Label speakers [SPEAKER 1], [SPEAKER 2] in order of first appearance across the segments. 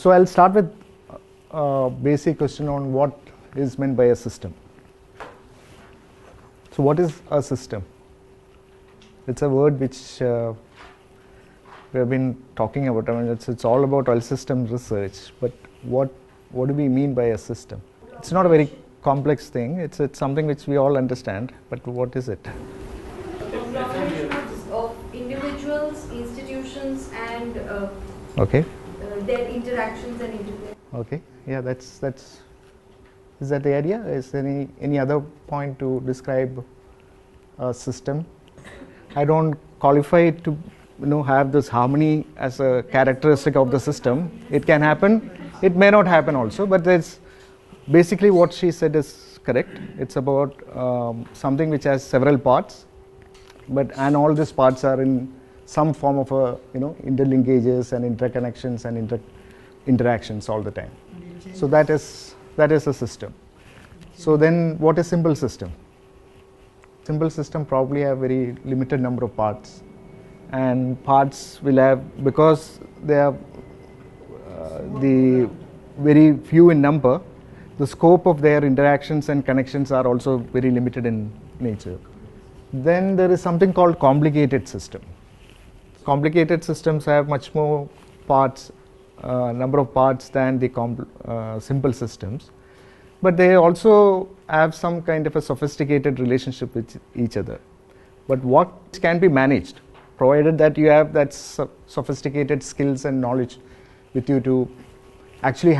[SPEAKER 1] So I'll start with a basic question on what is meant by a system. So what is a system? It's a word which we have been talking about. I mean, it's all about oil systems research. But what do we mean by a system? It's not a very complex thing. It's something which we all understand. But what is it?
[SPEAKER 2] A combination of individuals, institutions, and
[SPEAKER 1] Okay.
[SPEAKER 2] Their interactions and interplay.
[SPEAKER 1] Okay. Yeah, that's. Is that the idea? Is there any other point to describe a system? I don't qualify it to have this harmony as a characteristic of the system. It can happen. It may not happen also. But there's basically what she said is correct. It's about something which has several parts, and all these parts are in some form of a interlinkages and interconnections and interactions all the time. So that is a system. So then what is simple system? Simple system probably have very limited number of parts, and parts will have, because they are the very few in number, the scope of their interactions and connections are also very limited in nature. Then there is something called complicated system. Complicated systems have much more parts, number of parts than the simple systems, but they also have some kind of a sophisticated relationship with each other. But what can be managed, provided that you have that sophisticated skills and knowledge with you to actually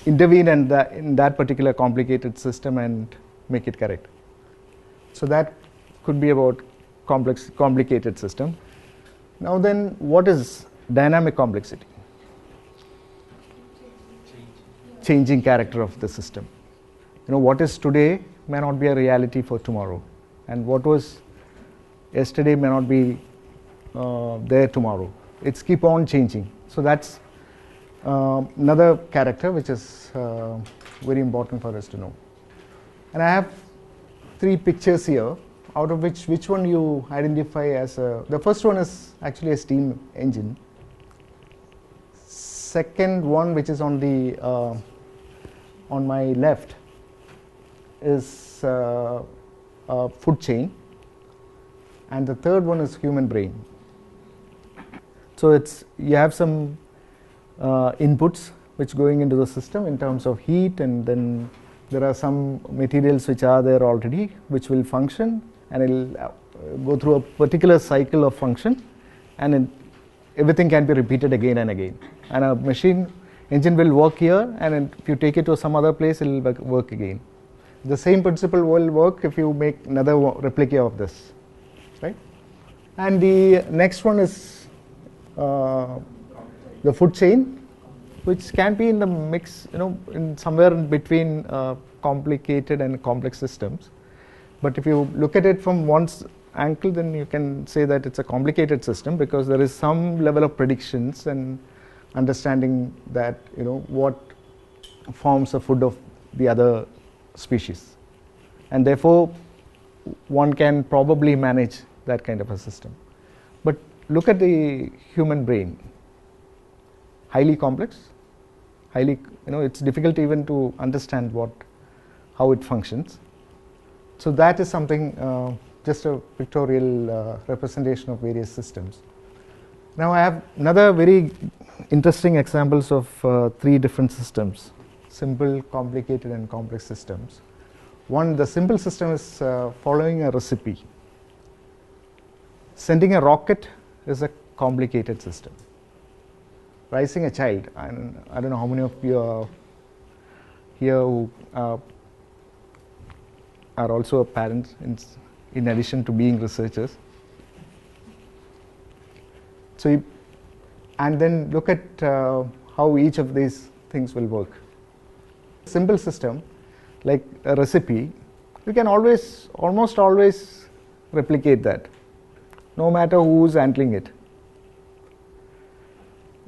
[SPEAKER 1] intervene in that particular complicated system and make it correct. So that could be about complicated system. Now then, what is dynamic complexity? Changing character of the system. What is today may not be a reality for tomorrow, and what was yesterday may not be there tomorrow. It's keep on changing. So that's another character which is very important for us to know. And I have 3 pictures here, out of which one you identify as the first one is actually a steam engine. Second one, which is on my left, is a food chain, and the third one is human brain. So you have some inputs which going into the system in terms of heat, and then there are some materials which are there already which will function, and it will go through a particular cycle of function, and everything can be repeated again and again. And a engine will work here, and if you take it to some other place, it will work again. The same principle will work if you make another replica of this, right? And the next one is the food chain, which can be in the mix, in somewhere in between complicated and complex systems. But if you look at it from one angle, then you can say that it's a complicated system, because there is some level of predictions and understanding that what forms the food of the other species, and therefore one can probably manage that kind of a system. But look at the human brain. Highly complex, it's difficult even to understand how it functions. So that is something, just a pictorial representation of various systems. Now I have another very interesting examples of 3 different systems: simple, complicated, and complex systems. One, the simple system is following a recipe. Sending a rocket is a complicated system. Raising a child, and I don't know how many of you are here who are also parents in addition to being researchers. So, and then look at how each of these things will work. Simple system, like a recipe, you can almost always replicate that, no matter who's handling it.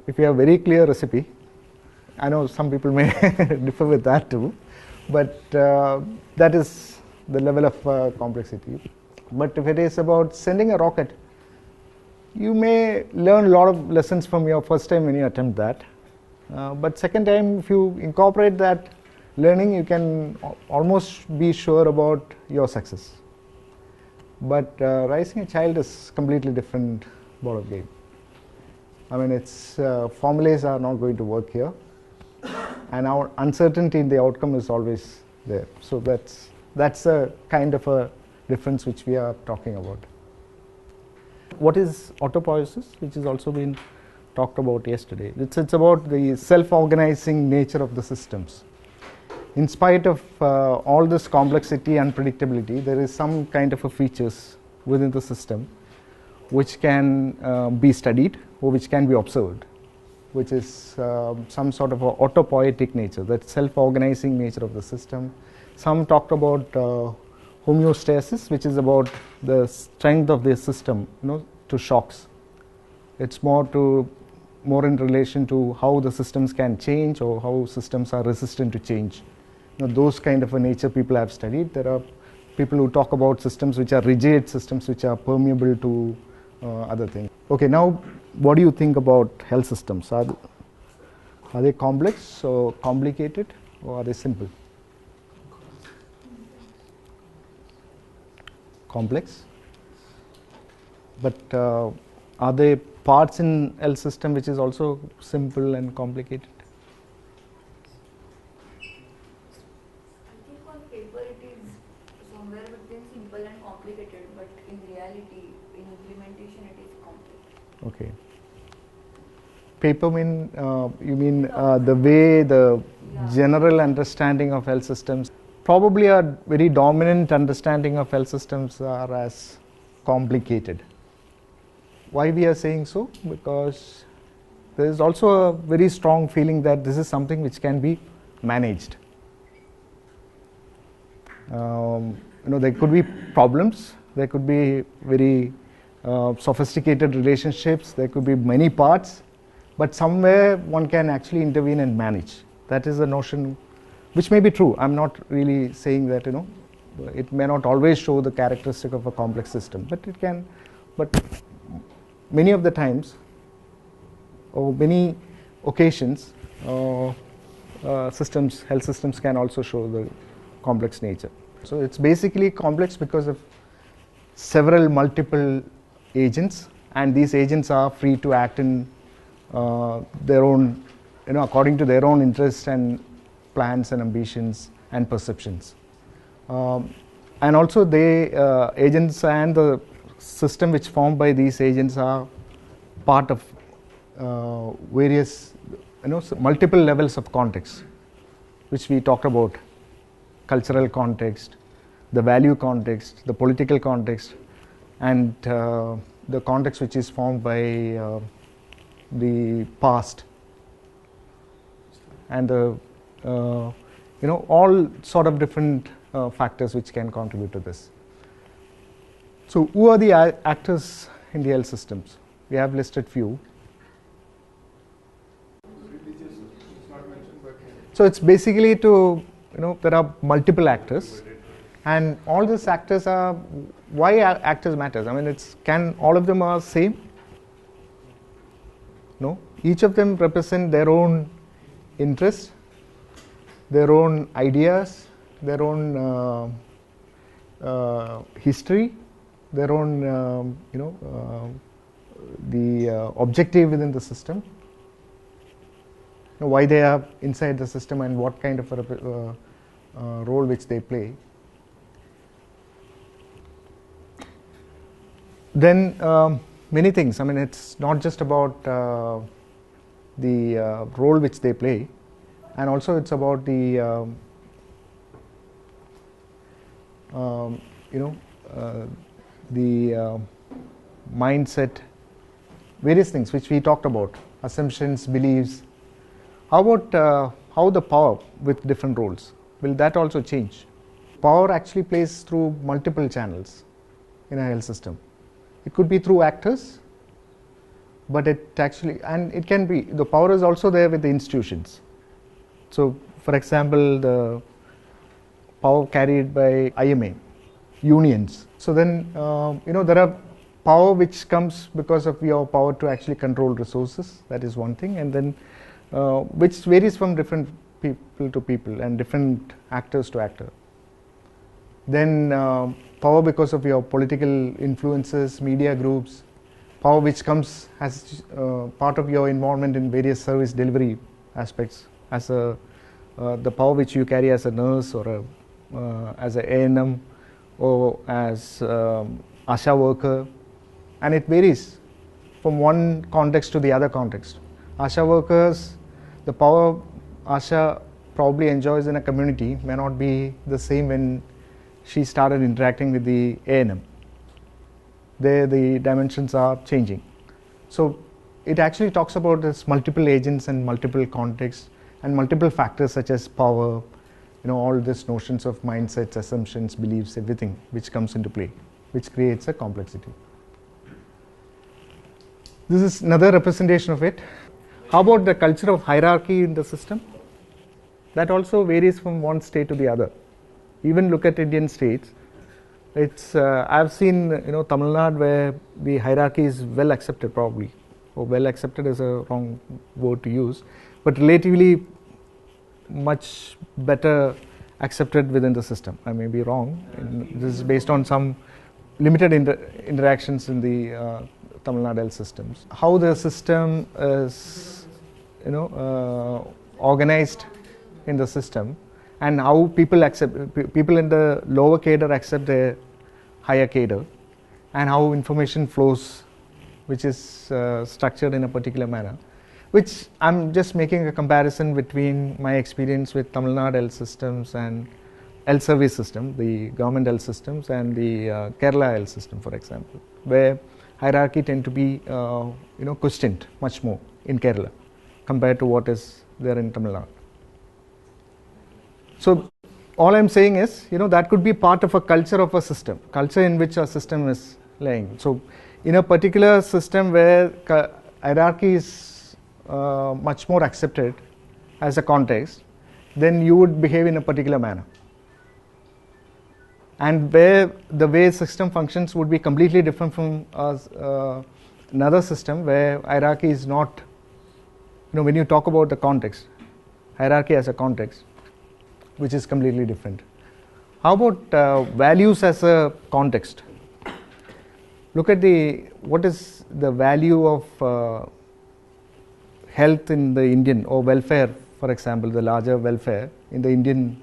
[SPEAKER 1] If you have very clear recipe, I know some people may differ with that too, but that is the level of complexity. But if it is about sending a rocket, you may learn a lot of lessons from your first time when you attempt that, But second time, if you incorporate that learning, you can almost be sure about your success. But raising a child is completely different ball of game. I mean, its formulas are not going to work here, and our uncertainty in the outcome is always there. So that's a kind of a difference which we are talking about. What is autopoiesis, which has also been talked about yesterday? It's about the self-organizing nature of the systems. In spite of all this complexity and predictability, there is some kind of a features within the system which can be studied or which can be observed, which is some sort of a autopoietic nature, that self-organizing nature of the system. Some talked about homeostasis, which is about the strength of the system, to shocks. It's more in relation to how the systems can change or how systems are resistant to change. Those kind of a nature people have studied. There are people who talk about systems which are rigid, systems which are permeable to other things. Okay, now what do you think about health systems? Are they complex or complicated, or are they simple? Complex. But are there parts in health system which is also simple and complicated?
[SPEAKER 3] I think on paper it is somewhere between simple and complicated, but in reality, in implementation, it is complex.
[SPEAKER 1] Okay. Paper you mean the way the general understanding of health systems, probably a very dominant understanding of health systems are as complicated. Why we are saying so? Because there is also a very strong feeling that this is something which can be managed. There could be problems, there could be very sophisticated relationships, there could be many parts, but somewhere one can actually intervene and manage. That is a notion which may be true. I'm not really saying that, it may not always show the characteristic of a complex system, but it can. But many of the times, or many occasions, health systems can also show the complex nature. So it's basically complex because of several multiple agents, and these agents are free to act in their own, according to their own interests and plans and ambitions and perceptions. And also agents and the system which formed by these agents are part of various, multiple levels of context, which we talked about: cultural context, the value context, the political context, and the context which is formed by the past, and all sort of different factors which can contribute to this. So who are the actors in the health systems? We have listed few. So it's basically there are multiple actors, and all these actors are, why actors matters? I mean, can all of them are same? No, each of them represent their own interests, their own ideas, their own history, their own the objective within the system, why they are inside the system, and what kind of a role which they play. Then many things. I mean, it's not just about the role which they play, and also it's about the the mindset, various things which we talked about, assumptions, beliefs. How about how the power with different roles? Will that also change? Power actually plays through multiple channels in a health system. It could be through actors, but it can be, the power is also there with the institutions. So, for example, the power carried by IMA, unions. So then, there are power which comes because of your power to actually control resources. That is one thing. And then which varies from different people to people and different actors to actor. Then power because of your political influences, media groups, power which comes as part of your involvement in various service delivery aspects, as the power which you carry as a nurse or as an A&M or as ASHA worker, and it varies from one context to the other context. ASHA workers, the power ASHA probably enjoys in a community may not be the same when she started interacting with the A&M. There the dimensions are changing. So it actually talks about this multiple agents and multiple contexts and multiple factors such as power, all these notions of mindsets, assumptions, beliefs, everything which comes into play, which creates a complexity. This is another representation of it. How about the culture of hierarchy in the system? That also varies from one state to the other. Even look at Indian states. It's I've seen Tamil Nadu where the hierarchy is well accepted, probably, or well accepted is a wrong word to use, but relatively much better accepted within the system. I may be wrong. This is based on some limited interactions in the Tamil Nadu health systems. How the system is organized in the system, and how people in the lower cadre accept the higher cadre, and how information flows, which is structured in a particular manner, which I'm just making a comparison between my experience with Tamil Nadu health systems and health service system, the government health systems, and the Kerala health system, for example, where hierarchy tend to be questioned much more in Kerala compared to what is there in Tamil Nadu. So all I'm saying is, that could be part of a culture of a system, culture in which a system is laying. So in a particular system where hierarchy is much more accepted as a context, then you would behave in a particular manner. And where the way system functions would be completely different from another system where hierarchy is not, when you talk about the context, hierarchy as a context, which is completely different. How about values as a context? Look at what is the value of health in the Indian, or welfare, for example, the larger welfare in the Indian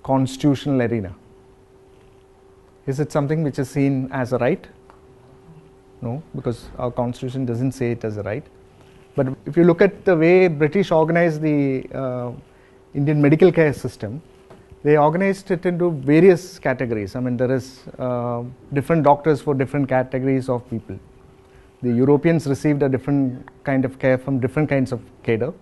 [SPEAKER 1] constitutional arena. Is it something which is seen as a right? No, because our constitution doesn't say it as a right. But if you look at the way British organized the Indian medical care system, they organized it into various categories. I mean, there is different doctors for different categories of people. The Europeans received a different kind of care from different kinds of cadre,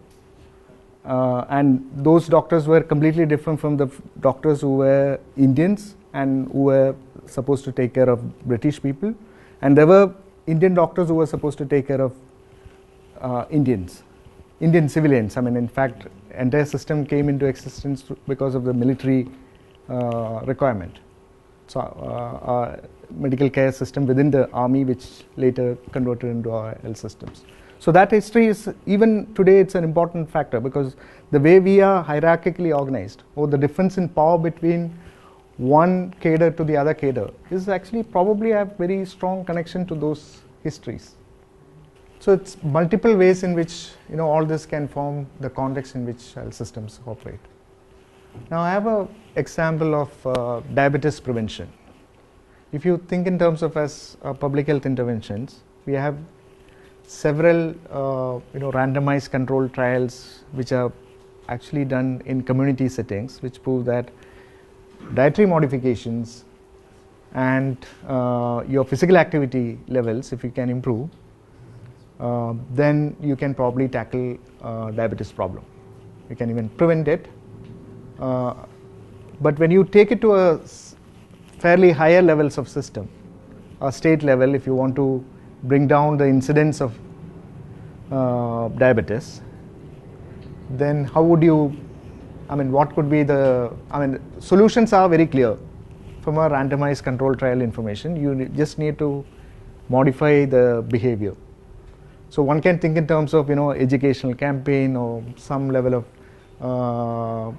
[SPEAKER 1] and those doctors were completely different from the doctors who were Indians and who were supposed to take care of British people, and there were Indian doctors who were supposed to take care of Indian civilians. I mean, in fact, entire system came into existence because of the military requirement. So medical care system within the army, which later converted into our health systems. So that history is, even today, it's an important factor, because the way we are hierarchically organized, or the difference in power between one cadre to the other cadre, is actually probably a very strong connection to those histories. So it's multiple ways in which all this can form the context in which health systems operate. Now I have an example of diabetes prevention. If you think in terms of as public health interventions, we have several randomized controlled trials which are actually done in community settings, which prove that dietary modifications and your physical activity levels, if you can improve, then you can probably tackle diabetes problem. You can even prevent it. But when you take it to a fairly higher levels of system, a state level, if you want to bring down the incidence of diabetes, then how would you, what could be the, solutions are very clear from a randomized control trial information. You just need to modify the behavior. So one can think in terms of educational campaign or some level of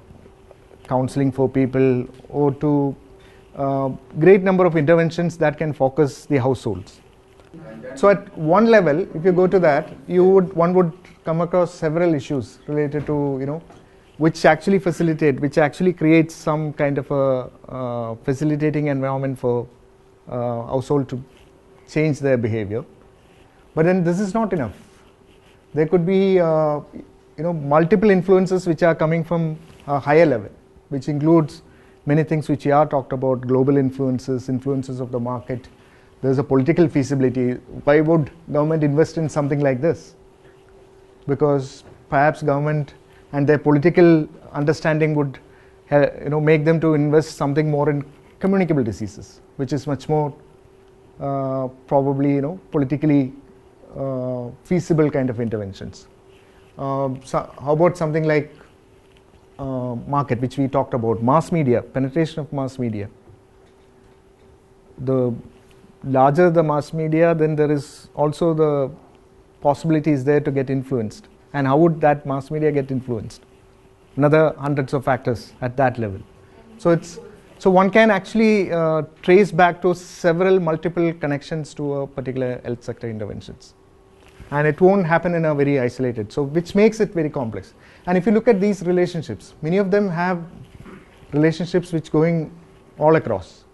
[SPEAKER 1] counseling for people, or to great number of interventions that can focus the households. So at one level, if you go to that, one would come across several issues related to which actually creates some kind of a facilitating environment for household to change their behavior. But then this is not enough. There could be multiple influences which are coming from a higher level, which includes many things which we are talked about: global influences of the market. There's a political feasibility. Why would government invest in something like this? Because perhaps government and their political understanding would make them to invest something more in communicable diseases, which is much more probably politically feasible kind of interventions. So how about something like market, which we talked about, mass media, penetration of mass media. The larger the mass media, then there is also the possibilities there to get influenced. And how would that mass media get influenced? Another hundreds of factors at that level. So one can actually trace back to several multiple connections to a particular health sector interventions. And it won't happen in a very isolated, so which makes it very complex. And if you look at these relationships, many of them have relationships which going all across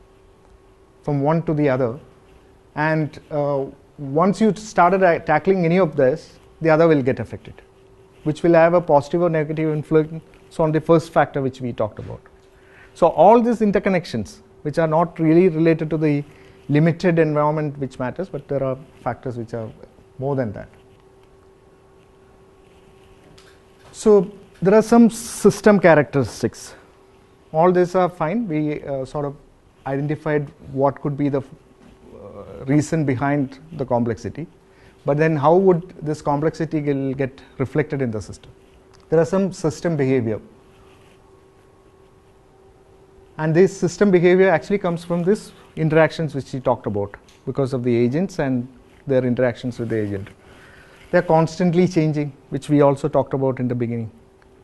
[SPEAKER 1] from one to the other. And once you started tackling any of this, the other will get affected, which will have a positive or negative influence on the first factor which we talked about. So all these interconnections, which are not really related to the limited environment which matters, but there are factors which are more than that. So there are some system characteristics. All these are fine. We sort of identified what could be the reason behind the complexity. But then how would this complexity get reflected in the system? There are some system behavior. And this system behavior actually comes from these interactions which we talked about, because of the agents and their interactions with the agent. They are constantly changing, which we also talked about in the beginning.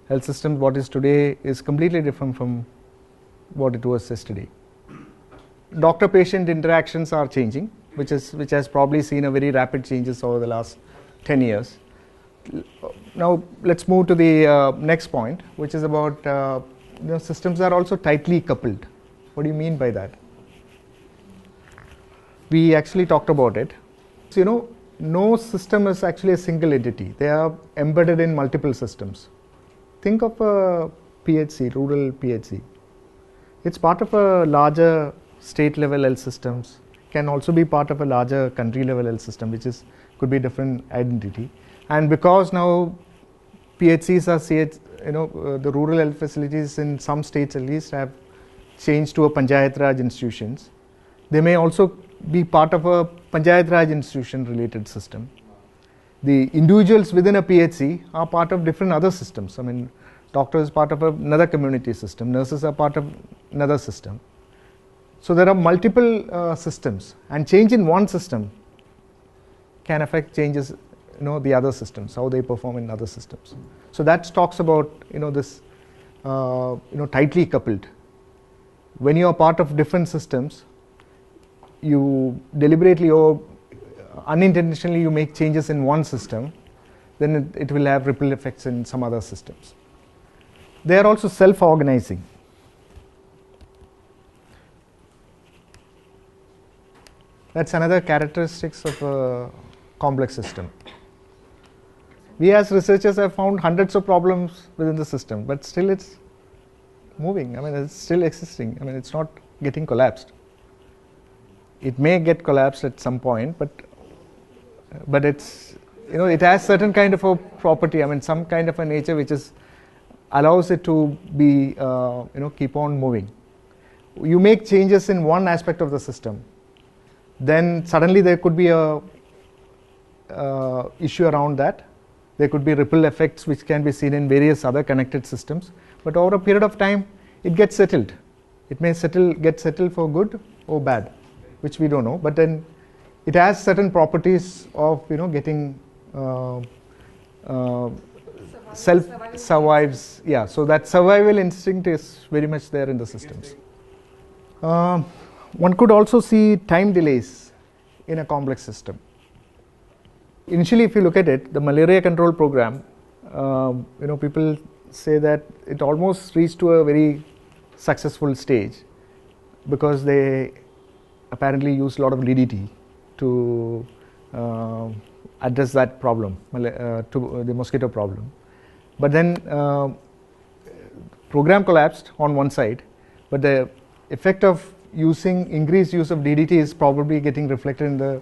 [SPEAKER 1] Health system, what is today, is completely different from what it was yesterday. Doctor-patient interactions are changing, which has probably seen a very rapid changes over the last 10 years. Now let's move to the next point, which is about systems are also tightly coupled. What do you mean by that? We actually talked about it. So, no system is actually a single entity. They are embedded in multiple systems. Think of a PHC, rural PHC. It's part of a larger state level health systems, can also be part of a larger country level health system, which could be different identity. And because now PHCs are the rural health facilities in some states at least have changed to a Panchayat Raj institutions, they may also be part of a Panchayat Raj institution related system. The individuals within a PHC are part of different other systems. I mean, doctors are part of another community system, nurses are part of another system. So there are multiple systems, and change in one system can affect changes the other systems, how they perform in other systems. So that talks about this tightly coupled. When you are part of different systems, you deliberately or unintentionally you make changes in one system, then it will have ripple effects in some other systems. They are also self-organizing. That's another characteristics of a complex system. We as researchers have found hundreds of problems within the system, but still it's moving. I mean, it's still existing. I mean, it's not getting collapsed. It may get collapsed at some point, but it's it has certain kind of a property. I mean, some kind of a nature which allows it to be keep on moving. You make changes in one aspect of the system, then suddenly there could be a issue around that. There could be ripple effects which can be seen in various other connected systems, but over a period of time it gets settled. It may get settled for good or bad, which we don't know, but then it has certain properties of getting uh, self survives. Yeah, so that survival instinct is very much there in the systems. One could also see time delays in a complex system. Initially, if you look at it, the malaria control program, people say that it almost reached to a very successful stage because they apparently used a lot of DDT to address that problem, to the mosquito problem. But then program collapsed on one side, but the effect of increased use of DDT is probably getting reflected in the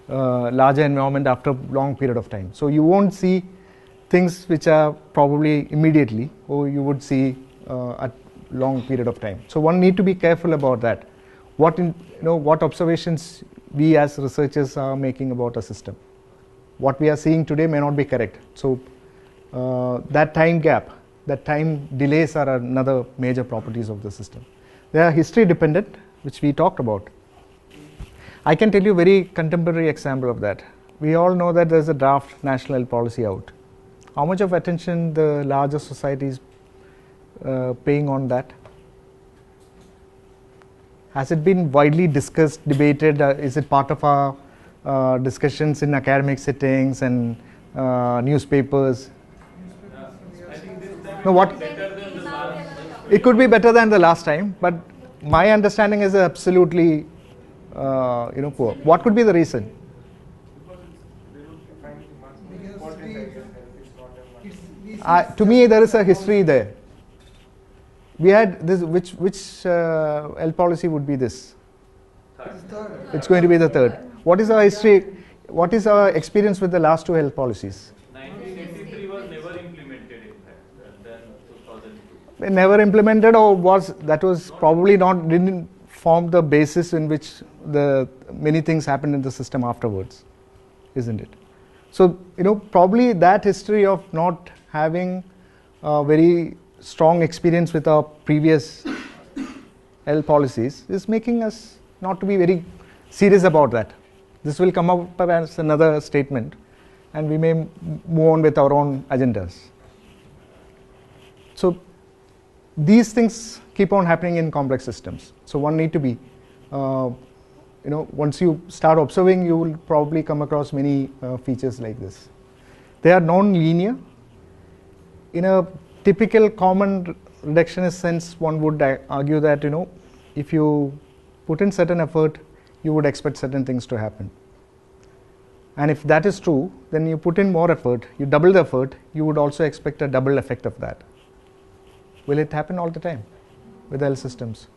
[SPEAKER 1] larger environment after a long period of time. So you won't see things which are probably immediately, or you would see at long period of time. So one need to be careful about that. What observations we as researchers are making about a system. What we are seeing today may not be correct. So that time gap, that time delays are another major properties of the system. They are history dependent, which we talked about. I can tell you a very contemporary example of that. We all know that there is a draft national health policy out. How much of attention the larger society is paying on that? Has it been widely discussed, debated? Is it part of our discussions in academic settings and newspapers? No, what? It could be better than the last time, but my understanding is absolutely poor. What could be the reason? To me, there is a history there. We had this. Which health policy would be this? Third. It's going to be the third. What is our history? What is our experience with the last two health policies?
[SPEAKER 4] 1983 was never implemented, in fact, then 2002.
[SPEAKER 1] Never implemented, or was probably didn't form the basis in which the many things happened in the system afterwards, isn't it? So probably that history of not having a very strong experience with our previous health policies is making us not to be very serious about that. This will come up as another statement, and we may move on with our own agendas. So these things keep on happening in complex systems. So one need to be, once you start observing, you will probably come across many features like this. They are non-linear. In a typical common reductionist sense, one would argue that if you put in certain effort, you would expect certain things to happen. And if that is true, then you put in more effort, you double the effort, you would also expect a double effect of that. Will it happen all the time with health systems?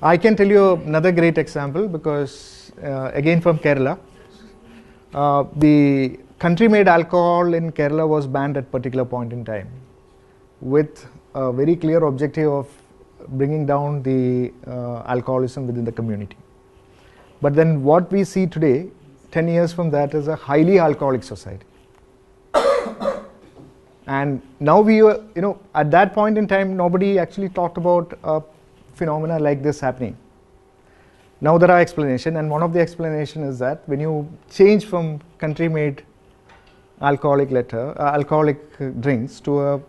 [SPEAKER 1] I can tell you another great example because again from Kerala, the country-made alcohol in Kerala was banned at a particular point in time with a very clear objective of bringing down the alcoholism within the community. But then what we see today, 10 years from that, is a highly alcoholic society. And now at that point in time, nobody actually talked about a phenomena like this happening. Now there are explanations, and one of the explanation is that when you change from country-made alcoholic drinks to a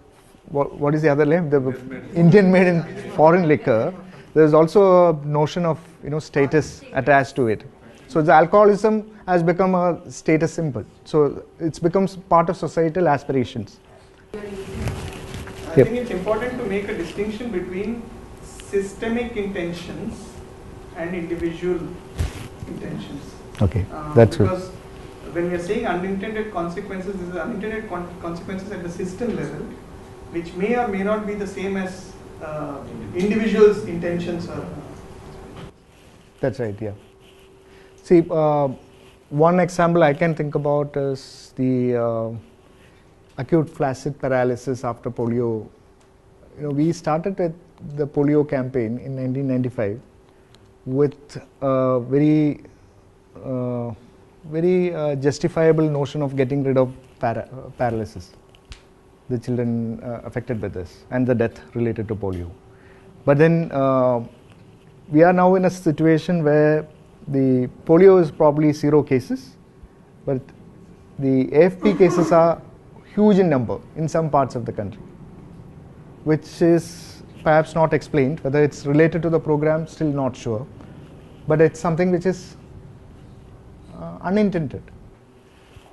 [SPEAKER 1] what is the other name? The Indian-made and foreign liquor. There is also a notion of status attached to it. So the alcoholism has become a status symbol. So it becomes part of societal aspirations.
[SPEAKER 5] I think it's important to make a distinction between systemic intentions and individual intentions.
[SPEAKER 1] Okay, that's true.
[SPEAKER 5] Because when we are saying unintended consequences, these are unintended consequences at the system level, which may or may not be the same as individuals' intentions.
[SPEAKER 1] That's right, yeah. See, one example I can think about is the acute flaccid paralysis after polio. We started with the polio campaign in 1995 with a very justifiable notion of getting rid of paralysis, the children affected by this, and the death related to polio. But then we are now in a situation where the polio is probably 0 cases, but the AFP cases are huge in number in some parts of the country, which is perhaps not explained. Whether it's related to the program, still not sure. But it's something which is unintended.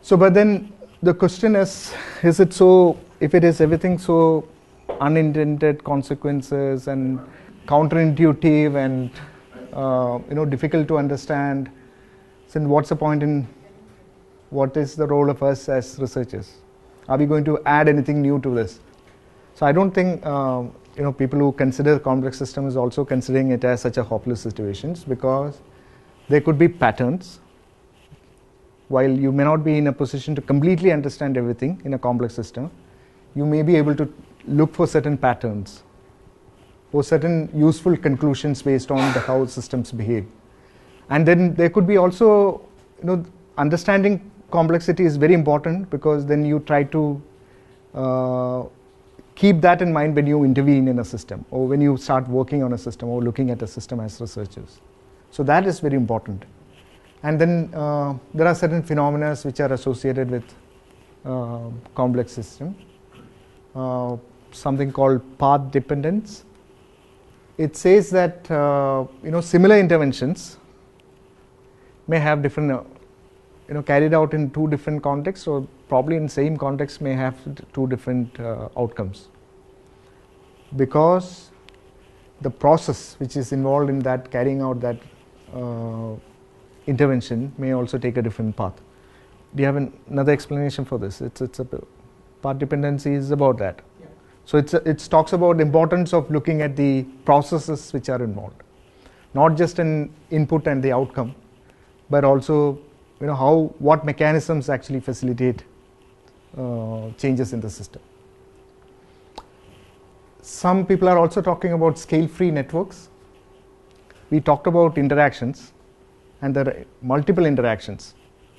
[SPEAKER 1] So, but then the question is it so, if it is everything so unintended consequences and counterintuitive and difficult to understand, then what's the point in, what is the role of us as researchers? Are we going to add anything new to this? So I don't think people who consider complex systems also considering it as such a hopeless situations, because there could be patterns. While you may not be in a position to completely understand everything in a complex system, you may be able to look for certain patterns or certain useful conclusions based on how systems behave. And then there could be also, understanding complexity is very important, because then you try to keep that in mind when you intervene in a system, or when you start working on a system or looking at a system as researchers. So that is very important. And then there are certain phenomena which are associated with complex system. Something called path dependence. It says that similar interventions may have different carried out in two different contexts, or probably in same context may have two different outcomes, because the process which is involved in that carrying out that intervention may also take a different path. Do you have another explanation for this? It's a path dependency is about that.
[SPEAKER 5] Yeah.
[SPEAKER 1] So it talks about the importance of looking at the processes which are involved, not just an input and the outcome, but also what mechanisms actually facilitate changes in the system. Some people are also talking about scale-free networks. We talked about interactions, and there are multiple interactions,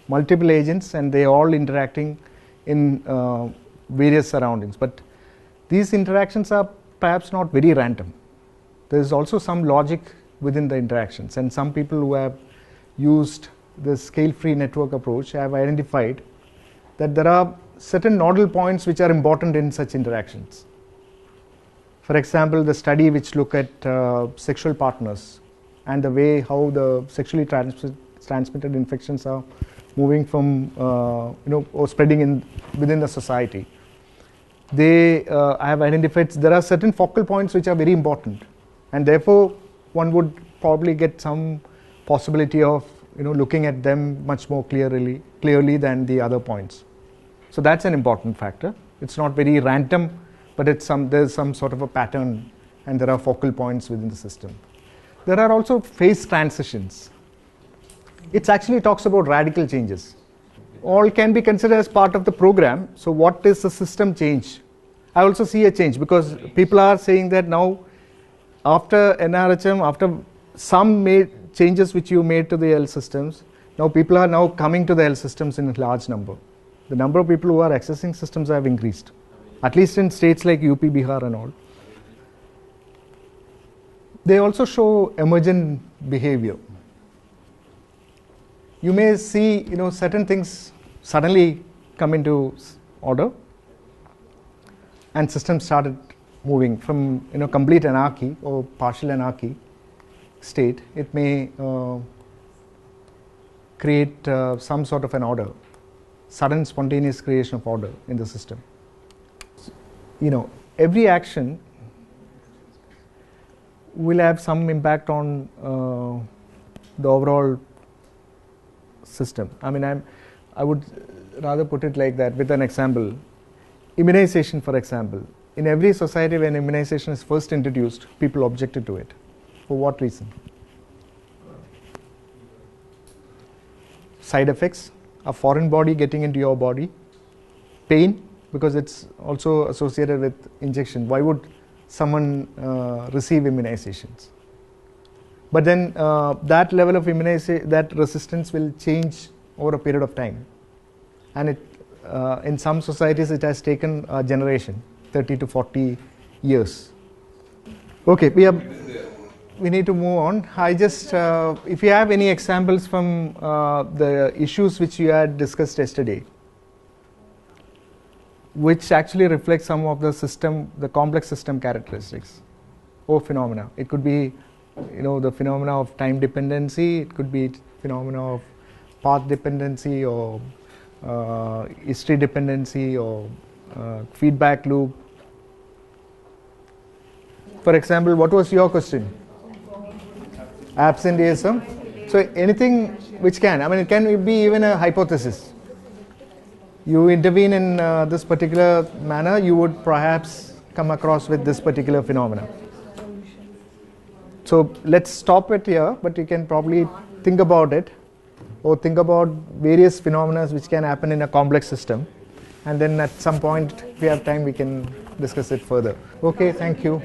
[SPEAKER 1] multiple agents, and they all interacting in various surroundings. But these interactions are perhaps not very random. There is also some logic within the interactions, and some people who have used the scale-free network approach have identified that there are certain nodal points which are important in such interactions. For example, the study which look at sexual partners and the way how the sexually transmitted infections are moving from or spreading within the society. They have identified there are certain focal points which are very important, and therefore one would probably get some possibility of looking at them much more clearly than the other points. So that's an important factor. It's not very random, but there's some sort of a pattern, and there are focal points within the system. There are also phase transitions. It actually talks about radical changes. All can be considered as part of the program. So what is the system change? I also see a change, because people are saying that now after NRHM, after some changes which you made to the L systems, now people are now coming to the L systems in a large number. The number of people who are accessing systems have increased, at least in states like UP, Bihar and all. They also show emergent behavior. You may see certain things suddenly come into order, and systems started moving from complete anarchy or partial anarchy state. It may create some sort of an order, sudden spontaneous creation of order in the system. Every action will have some impact on the overall system. I mean, I would rather put it like that with an example. Immunization, for example. In every society, when immunization is first introduced, people objected to it. For what reason? Side effects, a foreign body getting into your body, pain, because it's also associated with injection. Why would someone receive immunizations? But then that level of immunization, that resistance will change over a period of time. And in some societies it has taken a generation, 30 to 40 years. Okay, we need to move on. I just, if you have any examples from the issues which you had discussed yesterday, which actually reflects some of the system, the complex system characteristics or phenomena. It could be, the phenomena of time dependency, it could be phenomena of path dependency or history dependency or feedback loop. For example, what was your question? Absenteeism. So anything which can, it can be even a hypothesis. You intervene in this particular manner, you would perhaps come across with this particular phenomena. So let's stop it here, but you can probably think about it, or think about various phenomena which can happen in a complex system, and then at some point, if we have time, we can discuss it further. Okay, thank you.